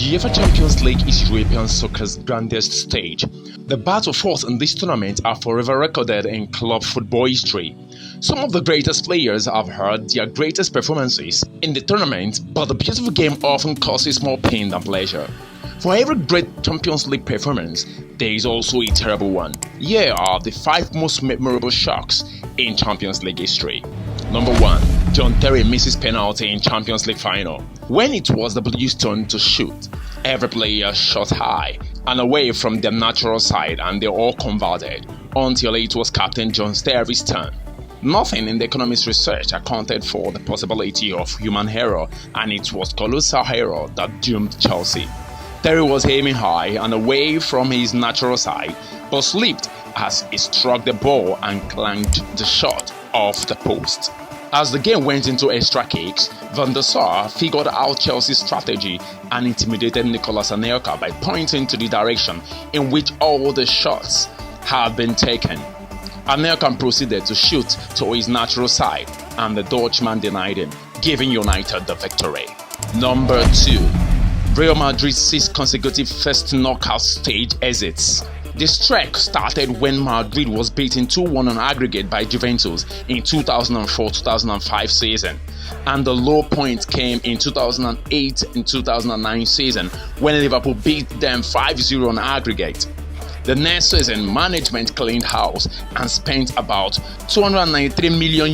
UEFA Champions League is European soccer's grandest stage. The battles in this tournament are forever recorded in club football history. Some of the greatest players have had their greatest performances in the tournament, but the beautiful game often causes more pain than pleasure. For every great Champions League performance, there is also a terrible one. Here are the 5 most memorable shocks in Champions League history. Number 1. John Terry misses penalty in Champions League final. When it was the Blues' turn to shoot, every player shot high and away from their natural side, and they all converted until it was Captain John Terry's turn. Nothing in the economics research accounted for the possibility of human error, and it was colossal error that doomed Chelsea. Terry was aiming high and away from his natural side, but slipped as he struck the ball and clanged the shot off the post. As the game went into extra kicks, Van der Sar figured out Chelsea's strategy and intimidated Nicolas Anelka by pointing to the direction in which all the shots had been taken. Anelka proceeded to shoot to his natural side, and the Dutchman denied him, giving United the victory. Number 2. Real Madrid's 6 consecutive first knockout stage exits. The streak started when Madrid was beaten 2-1 on aggregate by Juventus in 2004-2005 season, and the low point came in 2008 and 2009 season when Liverpool beat them 5-0 on aggregate. The next season, management cleaned house and spent about $293 million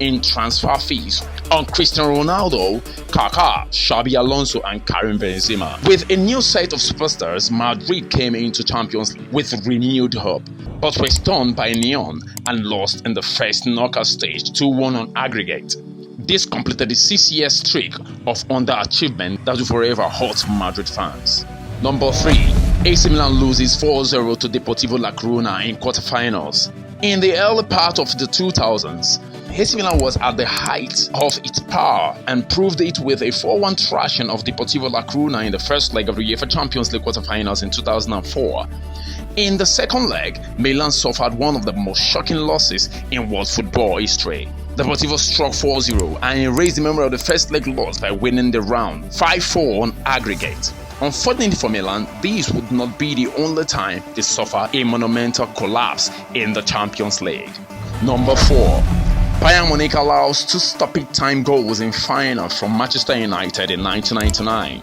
in transfer fees on Cristiano Ronaldo, Kaká, Xabi Alonso and Karim Benzema. With a new set of superstars, Madrid came into Champions League with renewed hope, but were stunned by Lyon and lost in the first knockout stage 2-1 on aggregate. This completed the 6-year streak of underachievement that will forever haunt Madrid fans. Number 3. AC Milan loses 4-0 to Deportivo La Coruna in quarterfinals. In the early part of the 2000s, AC Milan was at the height of its power and proved it with a 4-1 thrashing of Deportivo La Coruna in the first leg of the UEFA Champions League quarterfinals in 2004. In the second leg, Milan suffered one of the most shocking losses in world football history. Deportivo struck 4-0 and erased the memory of the first leg loss by winning the round 5-4 on aggregate. Unfortunately for Milan, this would not be the only time they suffer a monumental collapse in the Champions League. Number 4. Bayern Munich allows 2 stoppage time goals in final from Manchester United in 1999.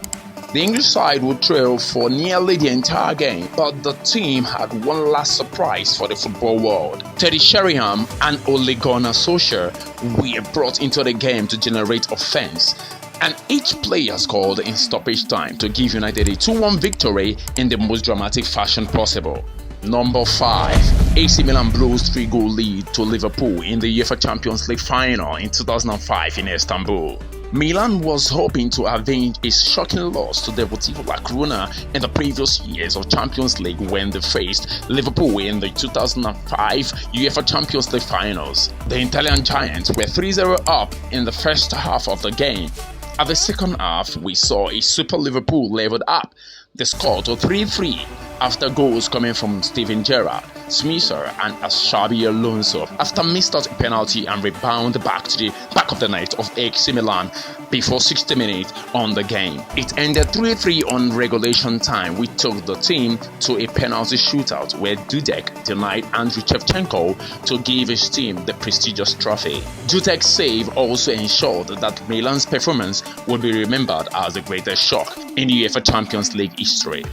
The English side would trail for nearly the entire game, but the team had one last surprise for the football world. Teddy Sheringham and Ole Gunnar Solskjaer were brought into the game to generate offense, and each player scored in stoppage time to give United a 2-1 victory in the most dramatic fashion possible. Number 5. AC Milan blows 3-goal lead to Liverpool in the UEFA Champions League final in 2005 in Istanbul. Milan was hoping to avenge a shocking loss to Deportivo La Coruna in the previous years of Champions League when they faced Liverpool in the 2005 UEFA Champions League finals. The Italian Giants were 3-0 up in the first half of the game. At the second half, we saw a Super Liverpool leveled up the score to 3-3 after goals coming from Steven Gerrard, Smisser and Xabi Alonso after missed out a penalty and rebound back to the back of the net of AC Milan before 60 minutes on the game. It ended 3-3 on regulation time, which took the team to a penalty shootout where Dudek denied Andriy Shevchenko to give his team the prestigious trophy. Dudek's save also ensured that Milan's performance would be remembered as the greatest shock in the UEFA Champions League history.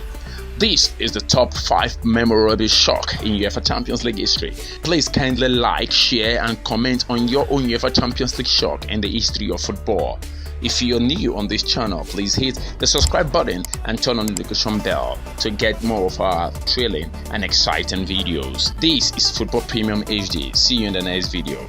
This is the top 5 memorable shock in UEFA Champions League history. Please kindly like, share and comment on your own UEFA Champions League shock in the history of football. If you're new on this channel, please hit the subscribe button and turn on the notification bell to get more of our thrilling and exciting videos. This is Football Premium HD. See you in the next video.